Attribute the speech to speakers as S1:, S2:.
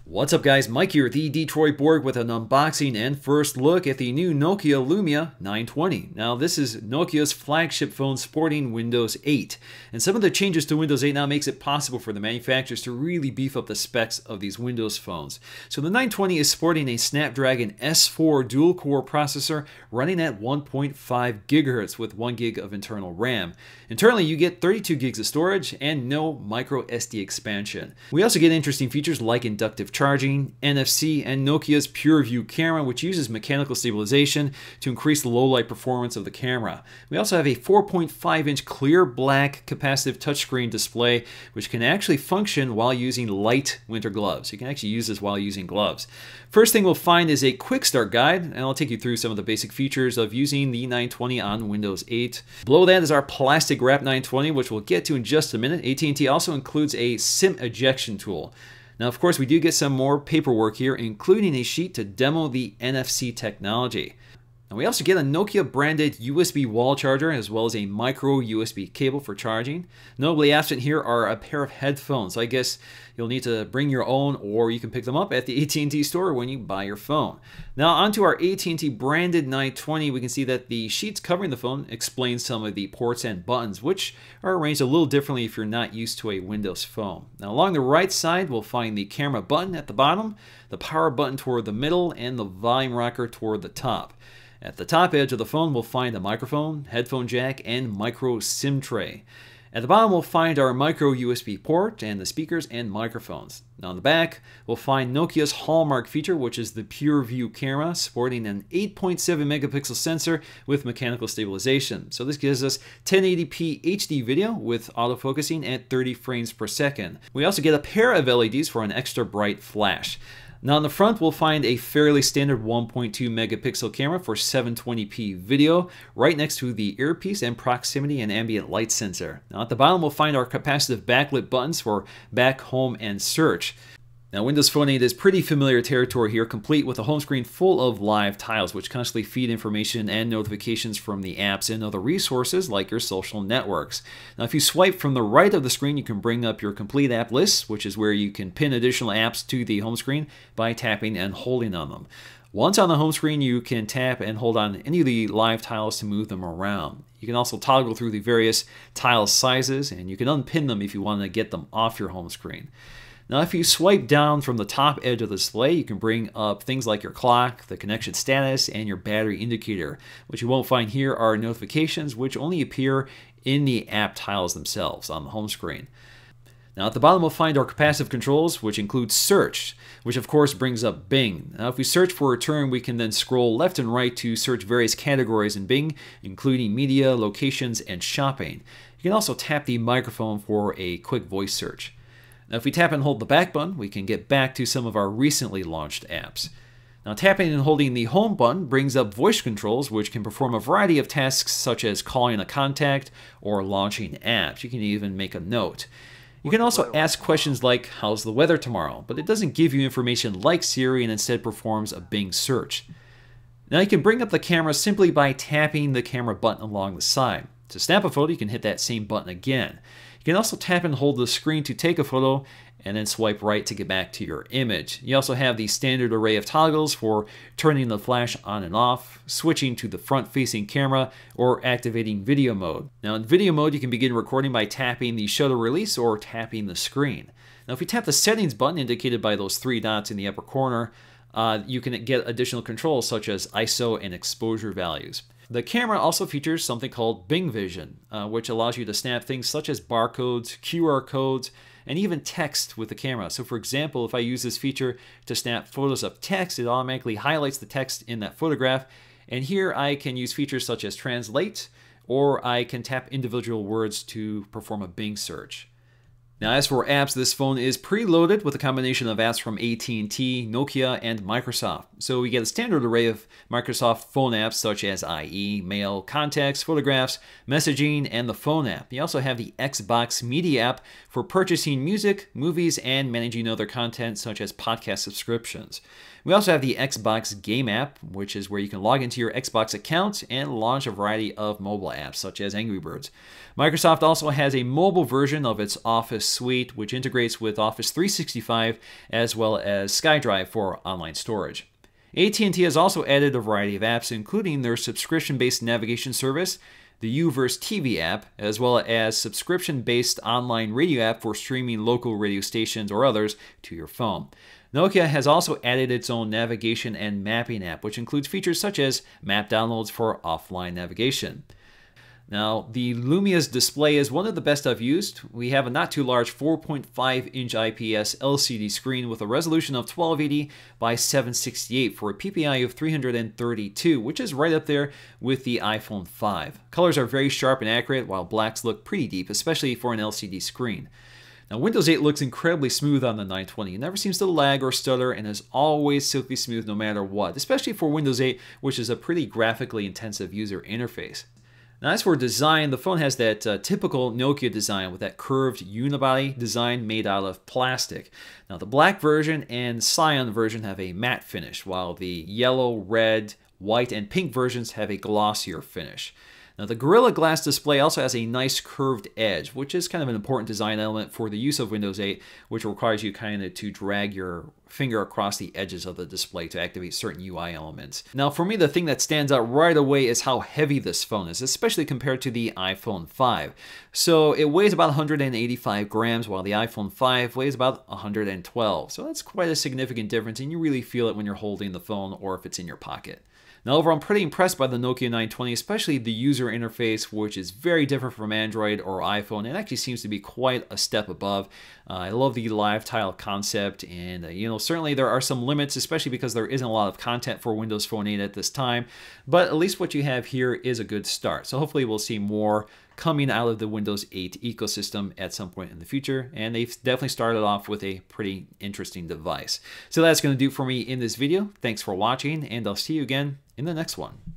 S1: What's up guys, Mike here, the Detroit Borg with an unboxing and first look at the new Nokia Lumia 920. Now this is Nokia's flagship phone sporting Windows 8. And some of the changes to Windows 8 now makes it possible for the manufacturers to really beef up the specs of these Windows phones. So the 920 is sporting a Snapdragon S4 dual-core processor running at 1.5 gigahertz with 1 gig of internal RAM. Internally you get 32 gigs of storage and no micro SD expansion. We also get interesting features like inductive charging, NFC, and Nokia's PureView camera, which uses mechanical stabilization to increase the low light performance of the camera. We also have a 4.5-inch clear black capacitive touchscreen display, which can actually function while using light winter gloves. You can actually use this while using gloves. First thing we'll find is a quick start guide, and I'll take you through some of the basic features of using the 920 on Windows 8. Below that is our plastic wrap 920, which we'll get to in just a minute. AT&T also includes a SIM ejection tool. Now, of course, we do get some more paperwork here, including a sheet to demo the NFC technology. And we also get a Nokia branded USB wall charger as well as a micro USB cable for charging. Notably absent here are a pair of headphones. I guess you'll need to bring your own or you can pick them up at the AT&T store when you buy your phone. Now onto our AT&T branded 920, we can see that the sheets covering the phone explain some of the ports and buttons, which are arranged a little differently if you're not used to a Windows phone. Now along the right side, we'll find the camera button at the bottom, the power button toward the middle, and the volume rocker toward the top. At the top edge of the phone, we'll find a microphone, headphone jack, and micro SIM tray. At the bottom, we'll find our micro USB port and the speakers and microphones. Now on the back, we'll find Nokia's hallmark feature, which is the PureView camera, sporting an 8.7 megapixel sensor with mechanical stabilization. So this gives us 1080p HD video with autofocusing at 30 frames per second. We also get a pair of LEDs for an extra bright flash. Now on the front, we'll find a fairly standard 1.2 megapixel camera for 720p video right next to the earpiece and proximity and ambient light sensor. Now at the bottom, we'll find our capacitive backlit buttons for back, home, and search. Now Windows Phone 8 is pretty familiar territory here, complete with a home screen full of live tiles which constantly feed information and notifications from the apps and other resources like your social networks. Now if you swipe from the right of the screen, you can bring up your complete app list, which is where you can pin additional apps to the home screen by tapping and holding on them. Once on the home screen, you can tap and hold on any of the live tiles to move them around. You can also toggle through the various tile sizes, and you can unpin them if you want to get them off your home screen. Now if you swipe down from the top edge of the display, you can bring up things like your clock, the connection status, and your battery indicator. What you won't find here are notifications, which only appear in the app tiles themselves on the home screen. Now at the bottom we'll find our capacitive controls, which include search, which of course brings up Bing. Now if we search for a term, we can then scroll left and right to search various categories in Bing, including media, locations, and shopping. You can also tap the microphone for a quick voice search. Now if we tap and hold the back button, we can get back to some of our recently launched apps. Now tapping and holding the home button brings up voice controls, which can perform a variety of tasks such as calling a contact or launching apps. You can even make a note. You can also ask questions like, how's the weather tomorrow? But it doesn't give you information like Siri and instead performs a Bing search. Now you can bring up the camera simply by tapping the camera button along the side. To snap a photo, you can hit that same button again. You can also tap and hold the screen to take a photo and then swipe right to get back to your image. You also have the standard array of toggles for turning the flash on and off, switching to the front-facing camera, or activating video mode. Now in video mode, you can begin recording by tapping the shutter release or tapping the screen. Now if we tap the settings button indicated by those three dots in the upper corner, you can get additional controls such as ISO and exposure values. The camera also features something called Bing Vision, which allows you to snap things such as barcodes, QR codes, and even text with the camera. So for example, if I use this feature to snap photos of text, it automatically highlights the text in that photograph. And here I can use features such as translate, or I can tap individual words to perform a Bing search. Now as for apps, this phone is preloaded with a combination of apps from AT&T, Nokia, and Microsoft. So we get a standard array of Microsoft phone apps such as IE, Mail, Contacts, Photographs, Messaging, and the Phone app. You also have the Xbox Media app for purchasing music, movies, and managing other content such as podcast subscriptions. We also have the Xbox Game app, which is where you can log into your Xbox account and launch a variety of mobile apps such as Angry Birds. Microsoft also has a mobile version of its Office suite, which integrates with Office 365 as well as SkyDrive for online storage. AT&T has also added a variety of apps, including their subscription-based navigation service, the Uverse TV app, as well as subscription-based online radio app for streaming local radio stations or others to your phone. Nokia has also added its own navigation and mapping app, which includes features such as map downloads for offline navigation. Now, the Lumia's display is one of the best I've used. We have a not too large 4.5-inch IPS LCD screen with a resolution of 1280 by 768 for a PPI of 332, which is right up there with the iPhone 5. Colors are very sharp and accurate, while blacks look pretty deep, especially for an LCD screen. Now, Windows 8 looks incredibly smooth on the 920. It never seems to lag or stutter and is always silky smooth no matter what, especially for Windows 8, which is a pretty graphically intensive user interface. Now, as for design, the phone has that typical Nokia design with that curved unibody design made out of plastic. Now, the black version and cyan version have a matte finish, while the yellow, red, white, and pink versions have a glossier finish. Now, the Gorilla Glass display also has a nice curved edge, which is kind of an important design element for the use of Windows 8, which requires you kind of to drag your finger across the edges of the display to activate certain UI elements. Now, for me, the thing that stands out right away is how heavy this phone is, especially compared to the iPhone 5. So it weighs about 185 grams, while the iPhone 5 weighs about 112. So that's quite a significant difference, and you really feel it when you're holding the phone or if it's in your pocket. Now, overall, I'm pretty impressed by the Nokia 920, especially the user interface, which is very different from Android or iPhone. It actually seems to be quite a step above. I love the live tile concept, and certainly there are some limits, especially because there isn't a lot of content for Windows Phone 8 at this time. But at least what you have here is a good start. So hopefully we'll see more coming out of the Windows 8 ecosystem at some point in the future, and they've definitely started off with a pretty interesting device. So that's going to do it for me in this video. Thanks for watching, and I'll see you again in the next one.